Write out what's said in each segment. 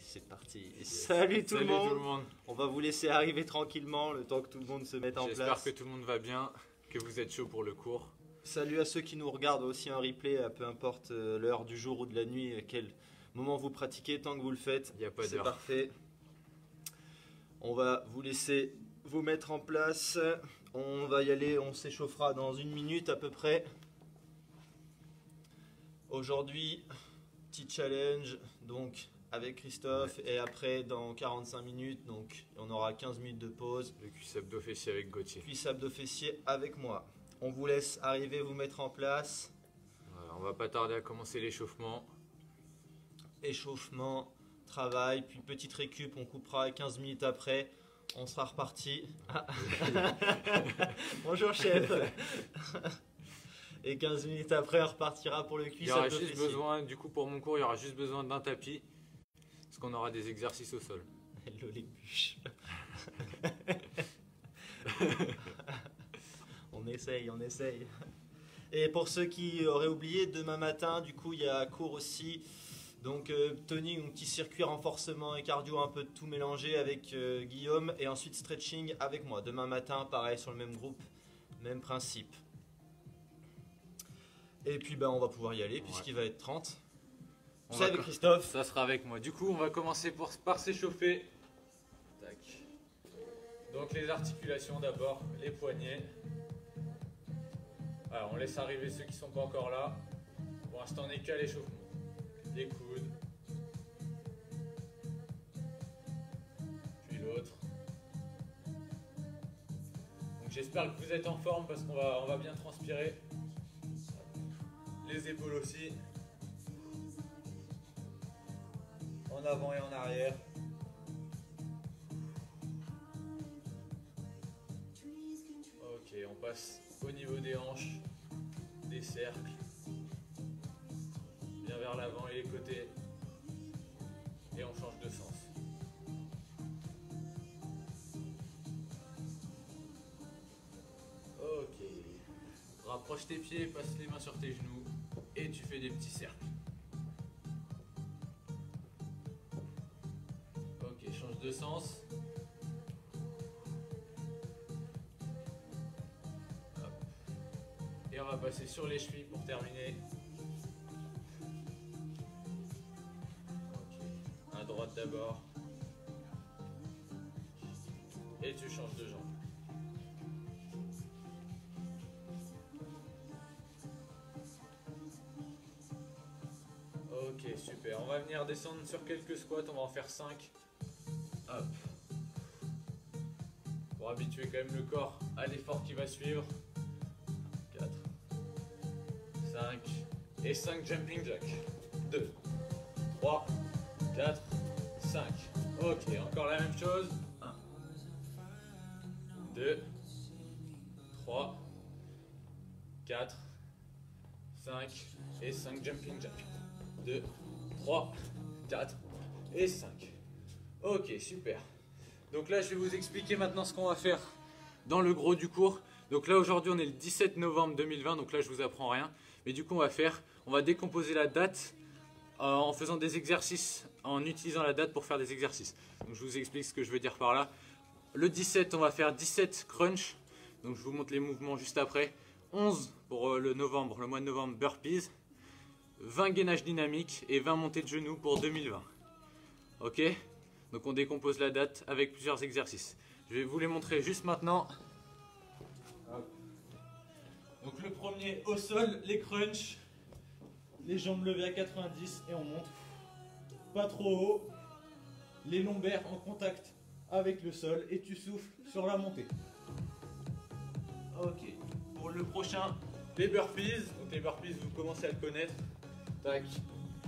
c'est parti. Salut tout le Salut monde. tout le monde. On va vous laisser arriver tranquillement le temps que tout le monde se mette en place. J'espère que tout le monde va bien, que vous êtes chaud pour le cours. Salut à ceux qui nous regardent aussi en replay, peu importe l'heure du jour ou de la nuit, à quel moment vous pratiquez, tant que vous le faites. Il n'y a pas C'est d'heure. parfait. On va vous laisser vous mettre en place. On va y aller, on s'échauffera dans 1 minute à peu près. Aujourd'hui, petit challenge donc avec Christophe et après dans 45 minutes, donc on aura 15 minutes de pause. Le cuisse abdos fessier avec Gauthier. Cuisse abdos fessier avec moi. On vous laisse arriver, vous mettre en place. Voilà, on va pas tarder à commencer l'échauffement. Échauffement, travail, puis petite récup, on coupera 15 minutes après. On sera reparti. Ah. Bonjour chef. Et 15 minutes après, on repartira pour le Il cuisse y aura abdos juste fessier. besoin, du coup pour mon cours, il y aura juste besoin d'un tapis. Parce qu'on aura des exercices au sol. Hello les bûches. On essaye, on essaye. Et pour ceux qui auraient oublié, demain matin, du coup, il y a cours aussi. Donc, toning, un petit circuit renforcement et cardio, un peu de tout mélangé avec Guillaume. Et ensuite, stretching avec moi. Demain matin, pareil, sur le même groupe, même principe. Et puis, ben, on va pouvoir y aller puisqu'il va être 30. C'est avec Christophe. Ça sera avec moi. Du coup, on va commencer par s'échauffer. Tac. Donc les articulations d'abord, les poignets. Alors, on laisse arriver ceux qui ne sont pas encore là. Pour l'instant, on n'est qu'à l'échauffement. Les coudes. Puis l'autre. Donc j'espère que vous êtes en forme parce qu'on va bien transpirer. Les épaules aussi. En avant et en arrière. Ok, on passe au niveau des hanches, des cercles. Bien vers l'avant et les côtés. Et on change de sens. Ok. Rapproche tes pieds, passe les mains sur tes genoux. Et tu fais des petits cercles. Ok, change de sens. Hop. Et on va passer sur les chevilles pour terminer. Ok, à droite d'abord. Et tu changes de jambe. Ok, super. On va venir descendre sur quelques squats. On va en faire 5. Hop. Pour habituer quand même le corps à l'effort qui va suivre. 4, 5 et 5 jumping jack. 2, 3, 4, 5. Ok, encore la même chose. 1, 2, 3, 4, 5 et 5 jumping jack. 2, 3, 4 et 5. Ok, super. Donc là, je vais vous expliquer maintenant ce qu'on va faire dans le gros du cours. Donc là, aujourd'hui, on est le 17 novembre 2020. Donc là, je vous apprends rien. Mais du coup, on va décomposer la date en faisant des exercices, en utilisant la date pour faire des exercices. Donc je vous explique ce que je veux dire par là. Le 17, on va faire 17 crunch. Donc je vous montre les mouvements juste après. 11 pour le mois de novembre, burpees. 20 gainages dynamiques et 20 montées de genoux pour 2020. Ok? Donc on décompose la date avec plusieurs exercices. Je vais vous les montrer juste maintenant. Hop. Donc le premier au sol, les crunchs. Les jambes levées à 90 et on monte. Pas trop haut. Les lombaires en contact avec le sol et tu souffles sur la montée. Ok. Pour le prochain, les burpees. Donc les burpees, vous commencez à le connaître. Tac,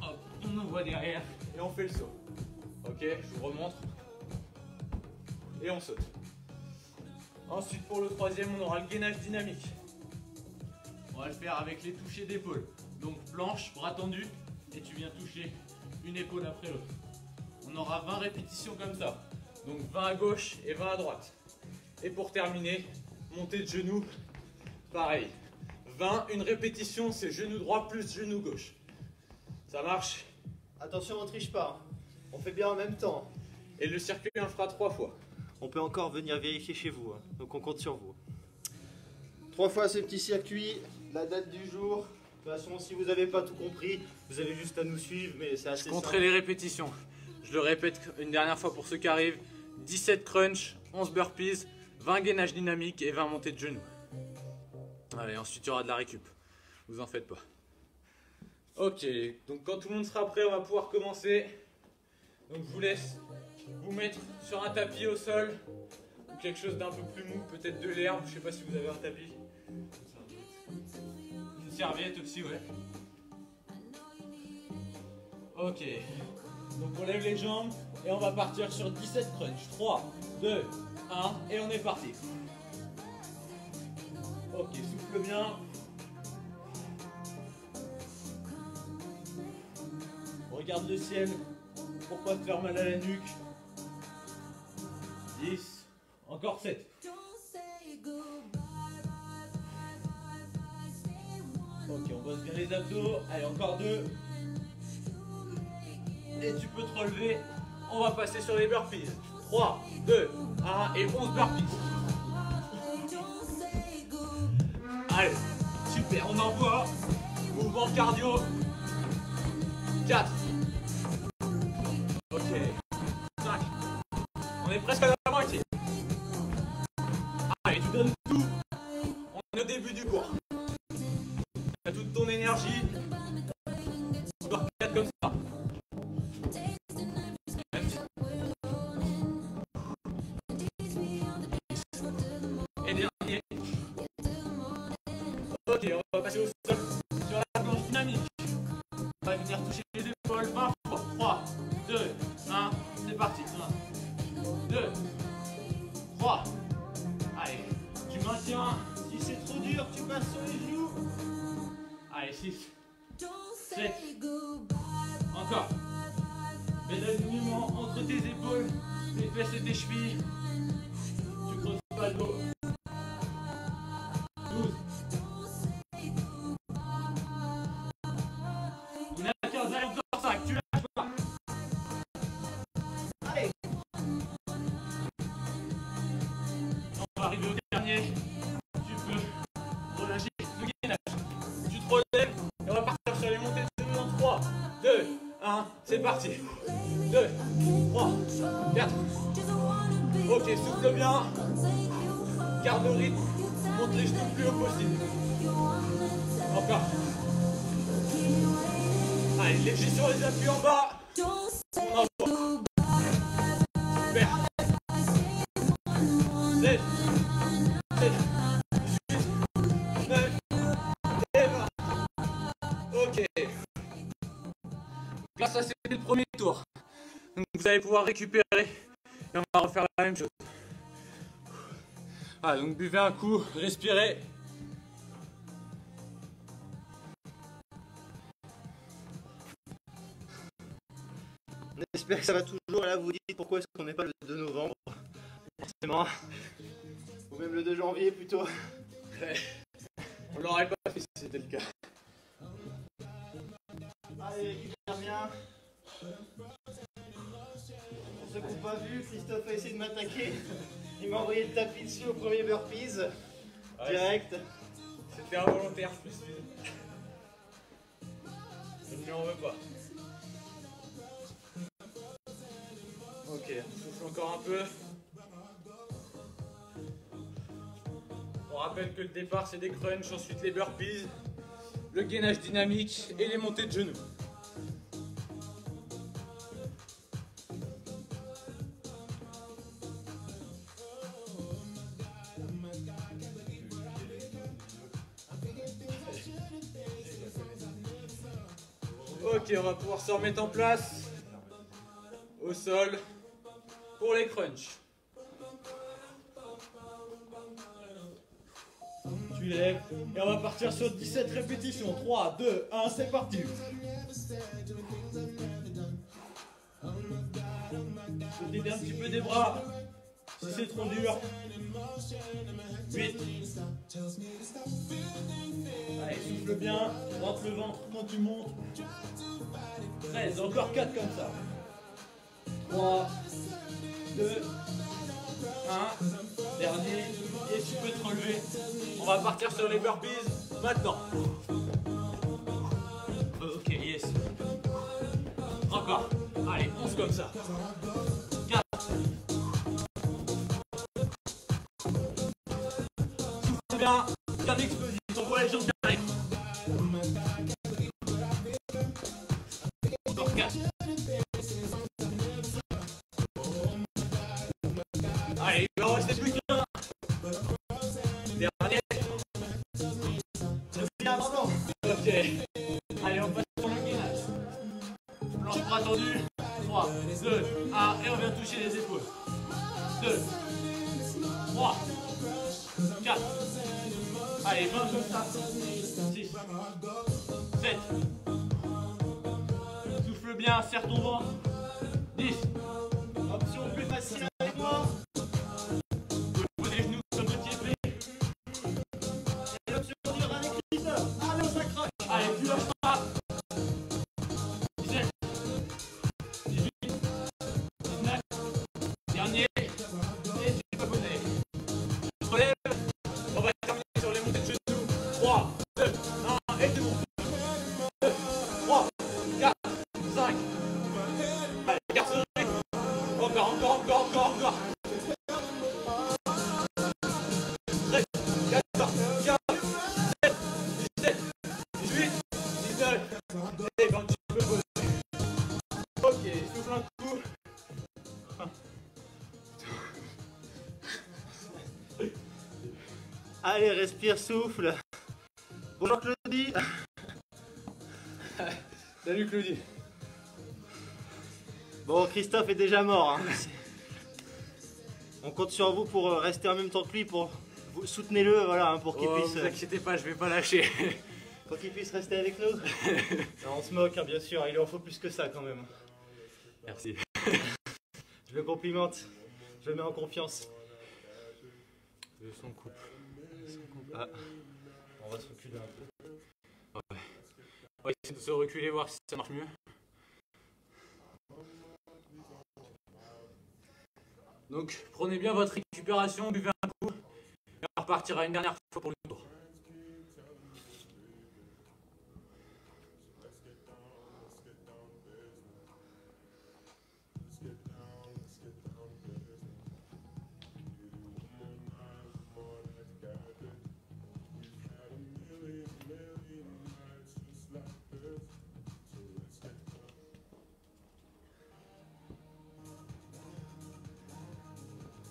hop, on envoie derrière et on fait le saut. Ok, je vous remontre. Et on saute. Ensuite, pour le troisième, on aura le gainage dynamique. On va le faire avec les touchés d'épaule. Donc planche, bras tendus, et tu viens toucher une épaule après l'autre. On aura 20 répétitions comme ça. Donc 20 à gauche et 20 à droite. Et pour terminer, montée de genoux, pareil. 20, une répétition, c'est genou droit plus genou gauche. Ça marche? Attention, on triche pas. On fait bien en même temps. Et le circuit, on le fera 3 fois. On peut encore venir vérifier chez vous, hein. Donc on compte sur vous. 3 fois ce petit circuit, la date du jour. De toute façon, si vous n'avez pas tout compris, vous avez juste à nous suivre, mais c'est assez Je compterai simple. les répétitions. Je le répète une dernière fois pour ceux qui arrivent. 17 crunch, 11 burpees, 20 gainage dynamique et 20 montées de genoux. Allez, ensuite il y aura de la récup. Vous en faites pas. Ok, donc quand tout le monde sera prêt, on va pouvoir commencer. Donc je vous laisse vous mettre sur un tapis au sol. Ou quelque chose d'un peu plus mou, peut-être de l'herbe. Je sais pas si vous avez un tapis. Une serviette aussi, ouais. Ok. Donc on lève les jambes et on va partir sur 17 crunch. 3, 2, 1 et on est parti. Ok, souffle bien. Regarde le ciel pour pas te faire mal à la nuque. 10, encore 7. Ok, on bosse bien les abdos. Allez, encore 2. Et tu peux te relever. On va passer sur les burpees. 3, 2, 1 et 11 burpees. Allez, super, on envoie. Mouvement cardio. 4. Ok. 5. On est presque à la moitié. Allez, tu donnes tout. On est au début du cours. Tu as toute ton énergie. Encore 4 comme ça. Et dernier. Ok, on va passer au sol sur la planche dynamique. On va venir toucher les épaules 20 fois. 3, 2, 1, c'est parti. 1, 2, 3. Allez, tu maintiens. Si c'est trop dur, tu passes sur les genoux. Allez, 6, 7. Encore. Fais l'alignement entre tes épaules, tes fesses et tes chevilles. Tu creuses pas le dos. 12. On est à 15, allez, encore 5, tu lâches pas. Allez. On va arriver au dernier. Tu peux relâcher le gainage. Tu te relèves et on va partir sur les montées de genoux dans 3, 2, 1, c'est parti. 2, 3, 4. Ok, souffle bien. Garde le rythme. Monte les genoux le plus haut possible. Encore. Allez, léger sur les appuis en bas. On envoie. Super. 7, 7, 8, 9 et 20. Ok. Là, ça c'est le premier tour. Donc vous allez pouvoir récupérer et on va refaire la même chose. Ah, donc buvez un coup, respirez. On espère que ça va toujours. Là, vous dites pourquoi est-ce qu'on n'est pas le 2 novembre. Forcément. Ou même le 2 janvier plutôt. On l'aurait pas fait si c'était le cas. Allez, récupère bien. Pour ceux qui n'ont pas vu, Christophe a essayé de m'attaquer. Il m'a envoyé le tapis dessus au premier burpees. Direct. C'était involontaire, je me suis dit. Je ne lui en veux pas. Ok, on souffle encore un peu. On rappelle que le départ c'est des crunchs, ensuite les burpees, le gainage dynamique et les montées de genoux. Ok, on va pouvoir se remettre en place au sol pour les crunchs. Tu lèves et on va partir sur 17 répétitions. 3, 2, 1, c'est parti. Je t'aider un petit peu des bras si c'est trop dur. 8. Allez, souffle bien, rentre le ventre quand tu montes. 13, encore 4 comme ça. 3, 2, 1. Dernier. Et tu peux te relever. On va partir sur les burpees maintenant. Ok, yes. Encore. Allez, 11 comme ça. 4. Souffle bien. Bien explosif. On voit les jambes qui arrivent. Encore 4. Allez, il va en rester plus qu'un. Dernier. Ok. Allez, on passe sur le gainage. Planche bras tendu. 3, 2, 1. Et on vient toucher les épaules. 2, 3, 4. Allez, 20 comme ça. 6, 7. Souffle bien, serre ton ventre. 10. Option plus facile avec moi. Au niveau des genoux comme le pied fait. Et l'option dure avec Christophe. Allez, on s'accroche. Allez, tu lâches pas. 17. 18. 19. Dernier. Et tu peux poser. Tu te relèves. On va terminer sur les montées de genoux. 3, 2, 1. Et tu montes. 2, 3, 4, 5. Allez, garde ce rythme. Encore. 13, 14, 15, 17, 17, 18, 19. Et quand tu peux poser. Ok, souffle un coup. Allez, respire, souffle. Bonjour Claudie. Salut Claudie. Bon, Christophe est déjà mort. Hein. On compte sur vous pour rester en même temps que lui, pour vous soutenez-le, voilà, hein, pour qu'il puisse. Vous inquiétez pas, je vais pas lâcher. Pour qu'il puisse rester avec nous. Non, on se moque, hein, bien sûr. Il lui en faut plus que ça quand même. Merci. Je le complimente. Je le mets en confiance. De son couple. Ah. On va se reculer un peu. Ouais. On va essayer de se reculer, voir si ça marche mieux. Donc, prenez bien votre récupération, buvez un coup, et on repartira une dernière fois pour le tour.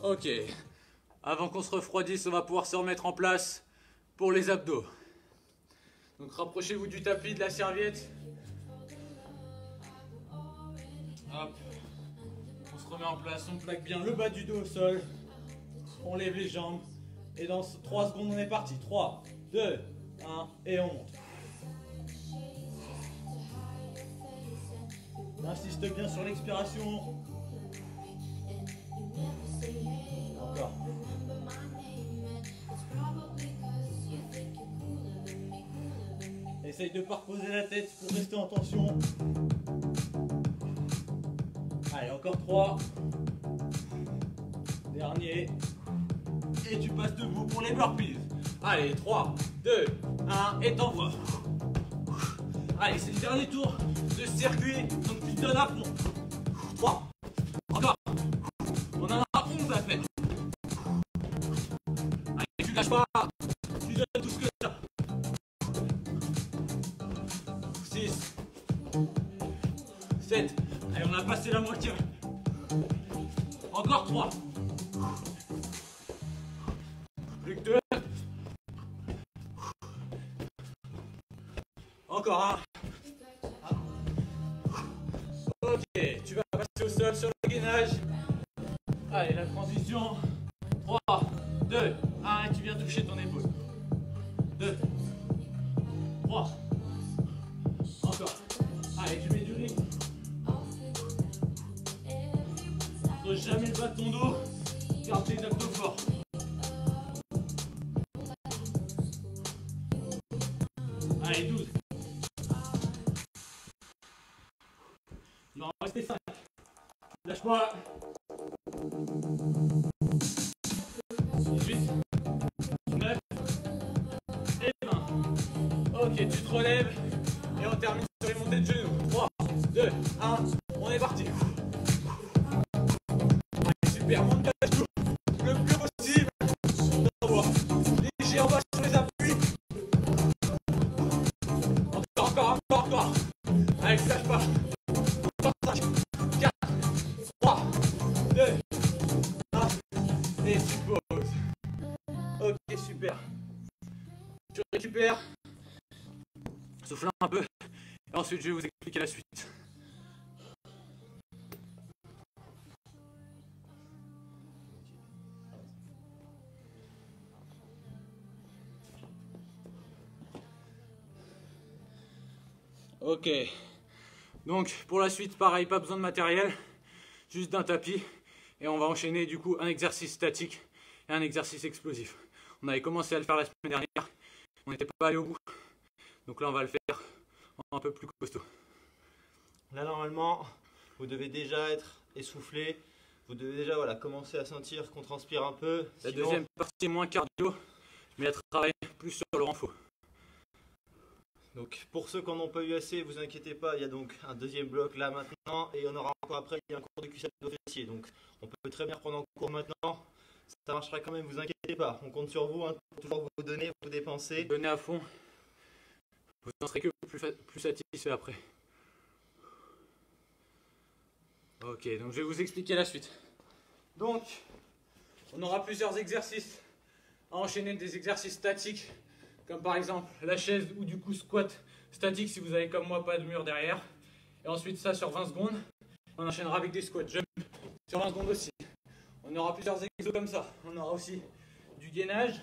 Ok, avant qu'on se refroidisse, on va pouvoir se remettre en place pour les abdos. Donc rapprochez-vous du tapis, de la serviette. Hop, on se remet en place, on plaque bien le bas du dos au sol. On lève les jambes. Et dans 3 secondes, on est parti. 3, 2, 1, et on monte. On insiste bien sur l'expiration. Encore. Essaye de ne pas reposer la tête pour rester en tension. Allez, encore 3. Dernier. Et tu passes debout pour les burpees. Allez, 3, 2, 1, et t'envoies. Allez, c'est le dernier tour de ce circuit, donc tu te donnes à fond. 3. Encore. On en a 11 à faire. Allez, tu lâches pas. Tu donnes tout ce que tu as. 6. 7. Allez, on a passé la moitié. Encore 3. Plus que 2. Encore un. Ok, tu vas passer au sol sur le gainage. Allez, la transition. 3, 2, 1, et tu viens toucher ton épaule. 2, 3. Encore. Allez, tu mets du rythme. Ne jamais le bas de ton dos. Garde tes abdos forts. Allez, 12. Il va en rester 5. Lâche pas. 18, 19 et 20. Ok, tu te relèves et on termine sur les montées de genoux. 3, 2, 1, on est parti. Allez, super, monte ta joue le plus possible. On envoie. Léger en bas sur les appuis. Encore. Allez, lâche pas. 5, 4, 3, 2, 1. Et tu poses. Ok, super. Tu récupères. Souffle un peu. Et ensuite, je vais vous expliquer la suite. Ok. Donc, pour la suite, pareil, pas besoin de matériel. Juste d'un tapis. Et on va enchaîner du coup un exercice statique et un exercice explosif. On avait commencé à le faire la semaine dernière. On n'était pas allé au bout. Donc là, on va le faire un peu plus costaud. Là, normalement, vous devez déjà être essoufflé. Vous devez déjà commencer à sentir qu'on transpire un peu. La deuxième partie est moins cardio, mais elle travaille plus sur le renfort. Donc pour ceux qui n'en ont pas eu assez, vous inquiétez pas, il y a donc un deuxième bloc là maintenant et on aura encore après il y a un cours de cuissette de fessier. Donc on peut très bien prendre en cours maintenant, ça marchera quand même, vous inquiétez pas. On compte sur vous, hein, pour toujours vous donner, vous dépenser. Donnez à fond, vous n'en serez que plus satisfait après. Ok, donc je vais vous expliquer la suite. Donc, on aura plusieurs exercices à enchaîner, des exercices statiques, comme par exemple la chaise ou du coup squat statique si vous avez comme moi pas de mur derrière. Et ensuite ça sur 20 secondes. On enchaînera avec des squats jump sur 20 secondes aussi. On aura plusieurs exos comme ça. On aura aussi du gainage,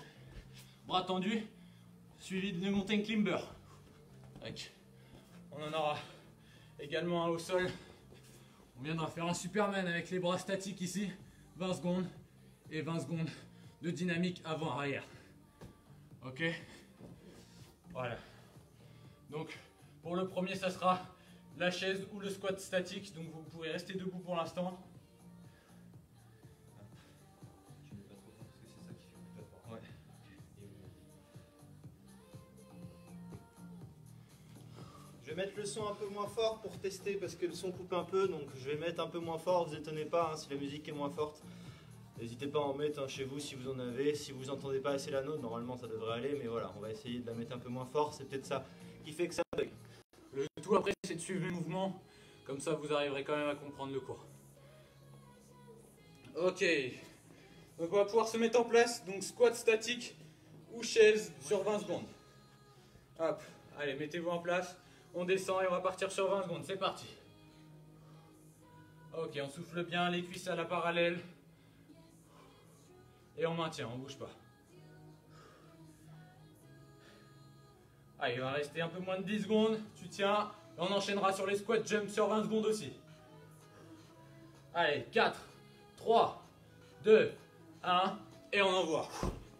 bras tendus, suivi de mountain climber. On en aura également un au sol. On viendra faire un Superman avec les bras statiques ici, 20 secondes et 20 secondes de dynamique avant-arrière. Ok? Voilà. Donc, pour le premier, ça sera la chaise ou le squat statique. Donc, vous pourrez rester debout pour l'instant. Je vais mettre le son un peu moins fort pour tester parce que le son coupe un peu, donc je vais mettre un peu moins fort, vous étonnez pas hein, si la musique est moins forte. N'hésitez pas à en mettre hein, chez vous si vous en avez, si vous n'entendez pas assez la note, normalement ça devrait aller, mais voilà, on va essayer de la mettre un peu moins fort, c'est peut-être ça qui fait que ça bug. Le tout après c'est de suivre le mouvement, comme ça vous arriverez quand même à comprendre le cours. Ok, donc on va pouvoir se mettre en place, donc squat statique ou chaise sur 20 secondes. Hop, allez mettez-vous en place. On descend et on va partir sur 20 secondes. C'est parti. Ok, on souffle bien, les cuisses à la parallèle. Et on maintient, on ne bouge pas. Allez, il va rester un peu moins de 10 secondes. Tu tiens. Et on enchaînera sur les squats jump sur 20 secondes aussi. Allez, 4, 3, 2, 1. Et on envoie.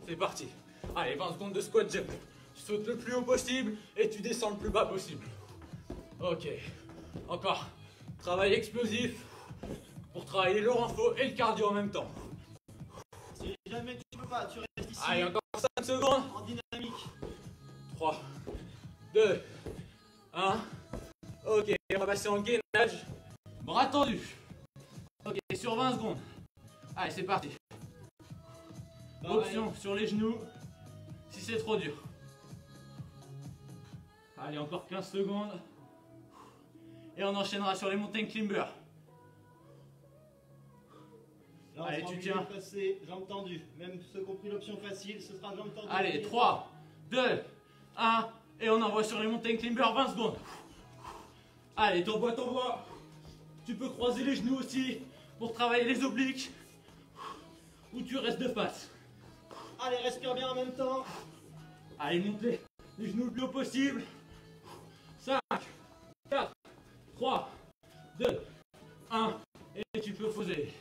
C'est parti. Allez, 20 secondes de squat jump. Tu sautes le plus haut possible et tu descends le plus bas possible. Ok, encore, travail explosif pour travailler le renfort et le cardio en même temps. Si jamais tu peux pas, tu restes ici. Allez, encore 5 secondes. En dynamique. 3, 2, 1. Ok, on va passer en gainage. Bras tendus. Ok, sur 20 secondes. Allez, c'est parti. Option sur les genoux si c'est trop dur. Allez, encore 15 secondes. Et on enchaînera sur les mountain climber. Là, allez, tu tiens. Passer, jambes tendues. Même ceux qui ont pris l'option facile, ce sera jambes tendues. Allez, 3, 2, 1. Et on envoie sur les mountain climber 20 secondes. Allez, t'envoies. Tu peux croiser les genoux aussi pour travailler les obliques. Ou tu restes de face. Allez, respire bien en même temps. Allez, monte les genoux le plus haut possible. 5, 4, 3, 2, 1. Et tu peux poser.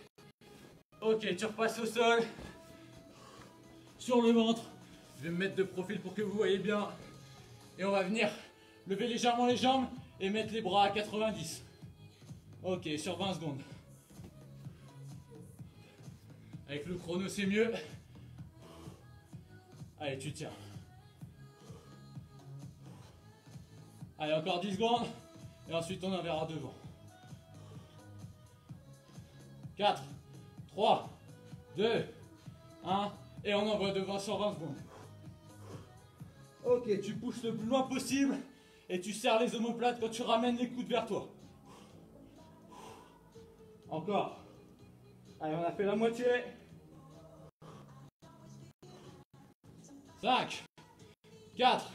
Ok, tu repasses au sol. Sur le ventre. Je vais me mettre de profil pour que vous voyez bien. Et on va venir lever légèrement les jambes et mettre les bras à 90. Ok, sur 20 secondes. Avec le chrono, c'est mieux. Allez, tu tiens. Allez, encore 10 secondes. Et ensuite, on en verra devant. 4, 3, 2, 1. Et on envoie devant sur 20 secondes. Ok, tu pousses le plus loin possible. Et tu serres les omoplates quand tu ramènes les coudes vers toi. Encore. Allez, on a fait la moitié. 5, 4,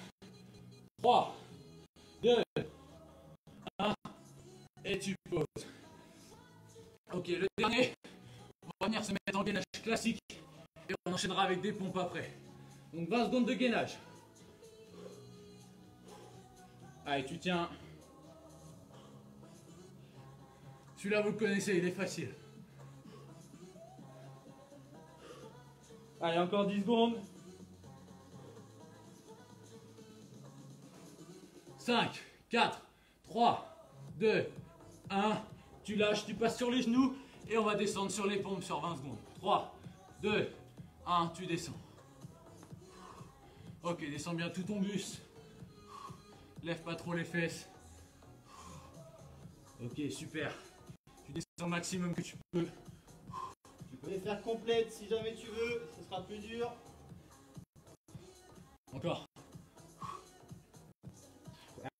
3, 2, 1. Et tu poses. Ok, le dernier. On va venir se mettre en gainage classique. Et on enchaînera avec des pompes après. Donc 20 secondes de gainage. Allez, tu tiens. Celui-là, vous le connaissez, il est facile. Allez, encore 10 secondes. 5, 4, 3, 2, 1. Tu lâches, tu passes sur les genoux et on va descendre sur les pompes sur 20 secondes. 3, 2, 1, tu descends. Ok, descends bien tout ton buste. Lève pas trop les fesses. Ok, super. Tu descends au maximum que tu peux. Tu peux les faire complètes si jamais tu veux, ce sera plus dur. Encore.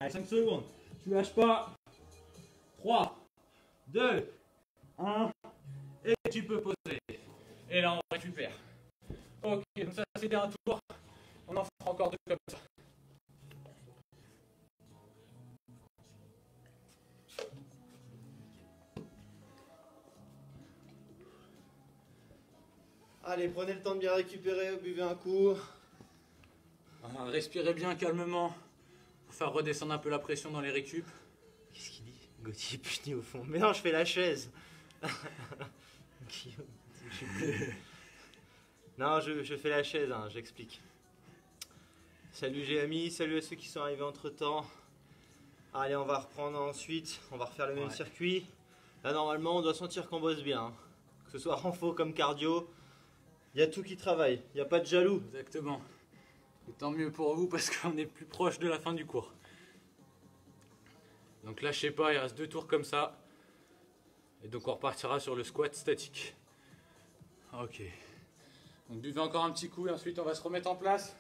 Allez, 5 secondes. Tu lâches pas. 3, 2, 1. Et tu peux poser. Et là, on récupère. Ok, donc ça, c'était un tour. On en fera encore deux comme ça. Allez, prenez le temps de bien récupérer, buvez un coup. Respirez bien calmement pour faire redescendre un peu la pression dans les récup. Qu'est-ce qu'il dit? Gauthier puni au fond. Mais non, je fais la chaise. Non, je fais la chaise, hein, j'explique. Salut GMI, salut à ceux qui sont arrivés entre temps. Allez, on va reprendre ensuite, on va refaire le même circuit. Là, normalement, on doit sentir qu'on bosse bien, hein. Que ce soit renfo comme cardio. Il y a tout qui travaille, il n'y a pas de jaloux. Exactement. Et tant mieux pour vous parce qu'on est plus proche de la fin du cours. Donc lâchez pas, il reste 2 tours comme ça. Et donc on repartira sur le squat statique. Ok. Donc buvez encore un petit coup et ensuite on va se remettre en place.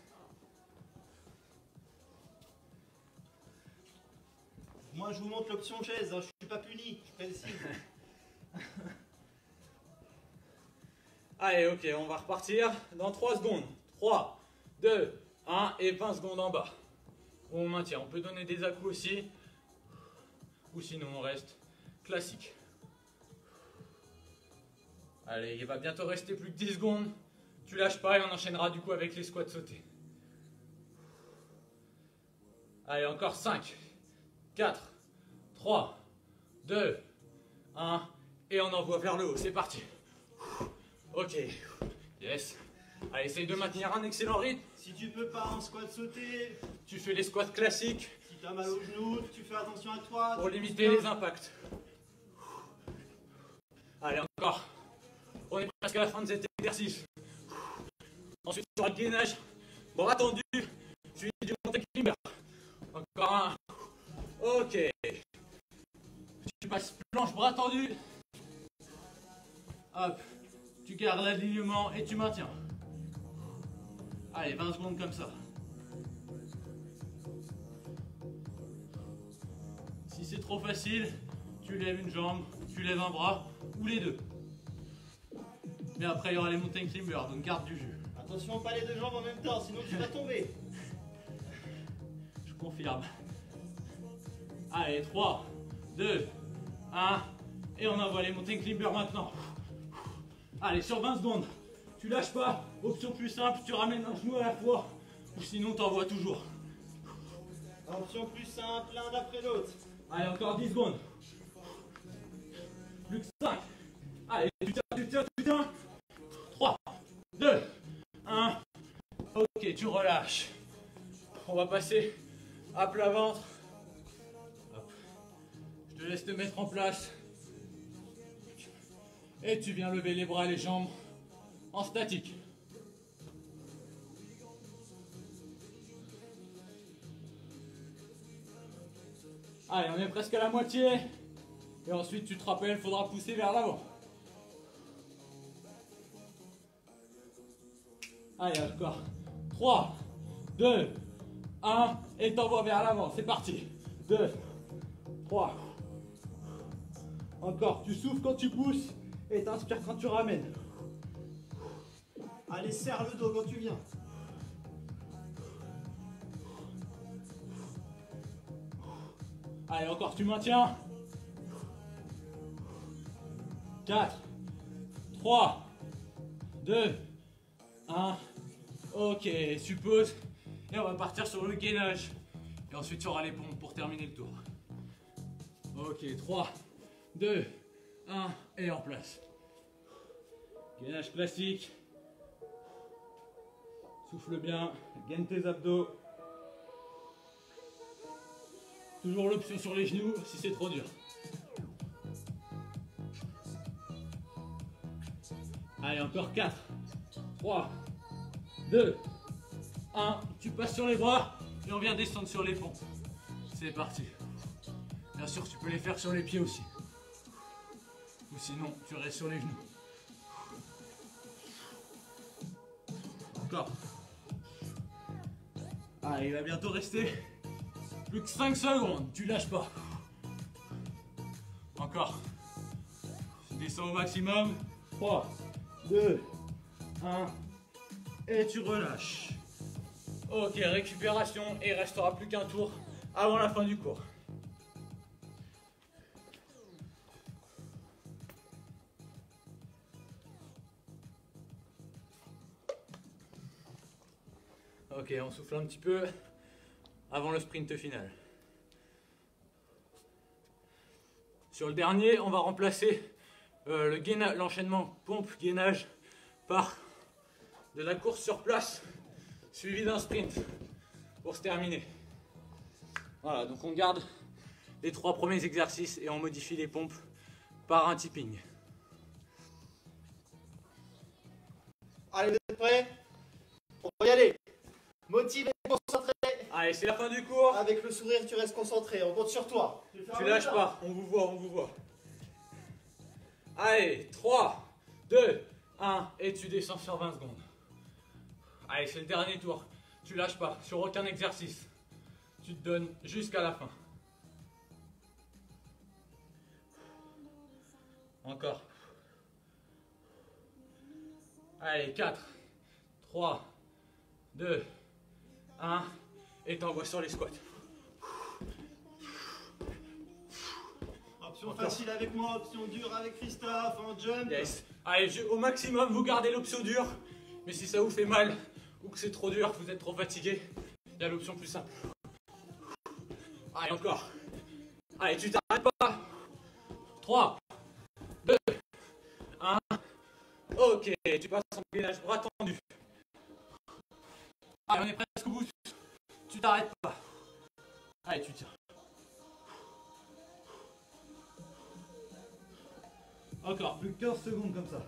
Moi, je vous montre l'option chaise, hein, je suis pas puni, je précise. Allez, ok, on va repartir dans 3 secondes. 3, 2, 1 et 20 secondes en bas. On maintient, on peut donner des à-coups aussi. Ou sinon on reste classique. Allez, il va bientôt rester plus que 10 secondes. Tu lâches pas et on enchaînera du coup avec les squats sautés. Allez, encore 5, 4, 3, 2, 1 et on envoie vers le haut, c'est parti. Ok, yes. Allez, essaye de maintenir un excellent rythme. Si tu peux pas en squat sauter, Tu fais les squats classiques. si t'as mal aux genoux, tu fais attention à toi. Pour limiter les impacts. Allez, encore. On est presque à la fin de cet exercice. Ensuite, sur le gainage, bras tendu, suivi du mountain climber. Encore un. Ok. Tu passes planche, bras tendu. Hop. Tu gardes l'alignement et tu maintiens. Allez, 20 secondes comme ça. Si c'est trop facile, tu lèves une jambe, tu lèves un bras, ou les deux. Mais après, il y aura les mountain climbers, donc garde du jus. Attention, pas les deux jambes en même temps, sinon tu vas tomber. Je confirme. Allez, 3, 2, 1, et on envoie les mountain climbers maintenant. Allez, sur 20 secondes, tu lâches pas. Option plus simple, tu ramènes un genou à la fois, ou sinon t'envoies toujours. Option plus simple, l'un d'après l'autre. Allez, encore 10 secondes. Plus que 5. Allez, tu tiens, tu tiens, tu tiens. 3, 2, 1. Ok, tu relâches. On va passer à plat ventre. Hop. Je te laisse te mettre en place. Et tu viens lever les bras et les jambes en statique. Allez, on est presque à la moitié. Et ensuite, tu te rappelles, il faudra pousser vers l'avant. Allez, encore. 3, 2, 1. Et t'envoies vers l'avant. C'est parti. 2, 3. Encore, tu souffles quand tu pousses et t'inspires quand tu ramènes. Allez, serre le dos quand tu viens. Allez, encore, tu maintiens. 4, 3, 2, 1. Ok, suppose. Et on va partir sur le gainage. Et ensuite, tu auras les pompes pour terminer le tour. Ok, 3, 2, 1. Et en place. Gainage classique. Souffle bien. Gaine tes abdos. Toujours l'option sur les genoux si c'est trop dur. Allez, encore 4, 3, 2, 1. Tu passes sur les bras et on vient descendre sur les pompes. C'est parti. Bien sûr, tu peux les faire sur les pieds aussi. Ou sinon, tu restes sur les genoux. Encore. Allez, il va bientôt rester plus que 5 secondes. Tu lâches pas. Encore. Tu descends au maximum. 3, 2, 1. Et tu relâches. Ok, récupération. Et il restera plus qu'un tour avant la fin du cours. Ok, on souffle un petit peu avant le sprint final. Sur le dernier, on va remplacer l'enchaînement pompe-gainage par de la course sur place suivi d'un sprint pour se terminer. Voilà, donc on garde les 3 premiers exercices et on modifie les pompes par un tipping. Allez, vous êtes prêts? On va y aller. Motivé, concentré. Allez, c'est la fin du cours. Avec le sourire, tu restes concentré. On compte sur toi. Tu lâches pas, on vous voit, on vous voit. Allez, 3, 2, 1, et tu descends sur 20 secondes. Allez, c'est le dernier tour. Tu lâches pas, sur aucun exercice. Tu te donnes jusqu'à la fin. Encore. Allez, 4, 3, 2, 1, et t'envoies sur les squats. Option facile avec moi, option dure avec Christophe, en jump. Yes. Allez, au maximum, vous gardez l'option dure. Mais si ça vous fait mal ou que c'est trop dur, vous êtes trop fatigué, il y a l'option plus simple. Allez, encore. Allez, tu t'arrêtes pas. 3, 2, 1. Ok, tu passes en gainage, bras tendus. Allez, on est presque au bout. Tu t'arrêtes pas. Allez, tu tiens. Encore, plus que 15 secondes comme ça.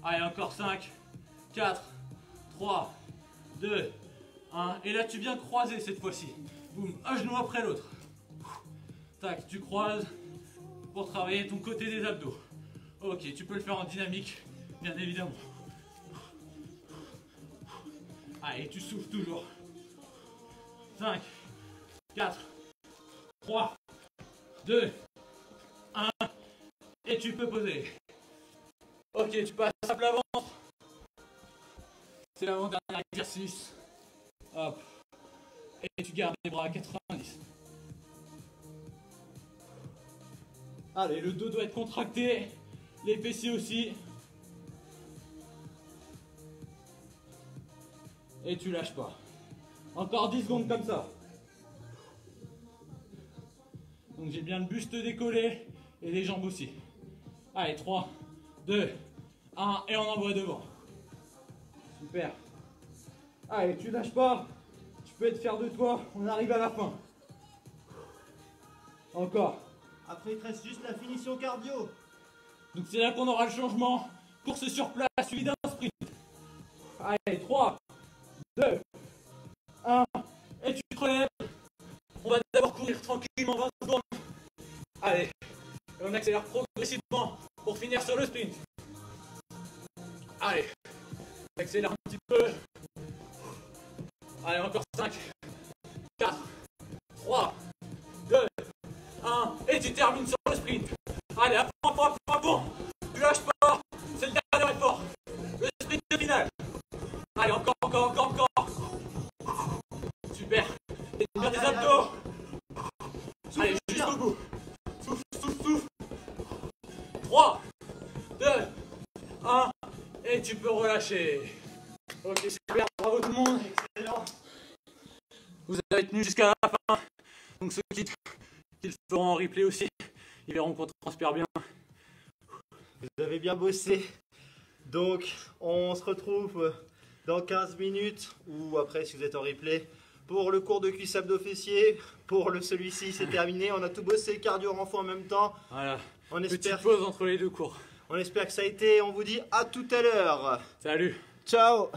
Allez, encore 5, 4, 3, 2, 1. Et là, tu viens croiser cette fois-ci. Boum, un genou après l'autre. Tac, tu croises pour travailler ton côté des abdos. Ok, tu peux le faire en dynamique, bien évidemment. Allez, tu souffles toujours. 5, 4, 3, 2, 1. Et tu peux poser. Ok, tu passes à plat ventre. C'est l'avant-dernier exercice. Hop. Et tu gardes les bras à 90. Allez, le dos doit être contracté. Les fessiers aussi. Et tu lâches pas. Encore 10 secondes comme ça. Donc j'ai bien le buste décollé et les jambes aussi. Allez, 3, 2, 1 et on envoie devant. Super. Allez, tu lâches pas. Tu peux être fier de toi. On arrive à la fin. Encore. Après, il te reste juste la finition cardio. Donc c'est là qu'on aura le changement. Course sur place suivi d'un sprint. Allez, 3, 2, 1. Et tu te relèves. On va d'abord courir tranquillement 20 secondes. Allez, et on accélère progressivement pour finir sur le sprint. Allez, on accélère un petit peu. Allez, encore 5, 4, 3, 2, 1. Et tu termines sur le sprint. Allez, à fond. Tu lâches pas. C'est le dernier effort. Le sprint final. Allez, encore. Super. Et bien des abdos. Allez, jusqu'au bout. Souffle. 3, 2, 1. Et tu peux relâcher. Ok, super. Bravo tout le monde. Excellent. Vous avez tenu jusqu'à la fin. Donc ceux qui le feront en replay aussi, ils verront qu'on transpire bien. Vous avez bien bossé. Donc, on se retrouve dans 15 minutes, ou après si vous êtes en replay, pour le cours de cuisse abdos fessiers. Pour celui-ci, c'est terminé. On a tout bossé, cardio renfort en même temps. Voilà. On Petite espère, pause entre les deux cours. on espère que ça a été. On vous dit à tout à l'heure. Salut. Ciao.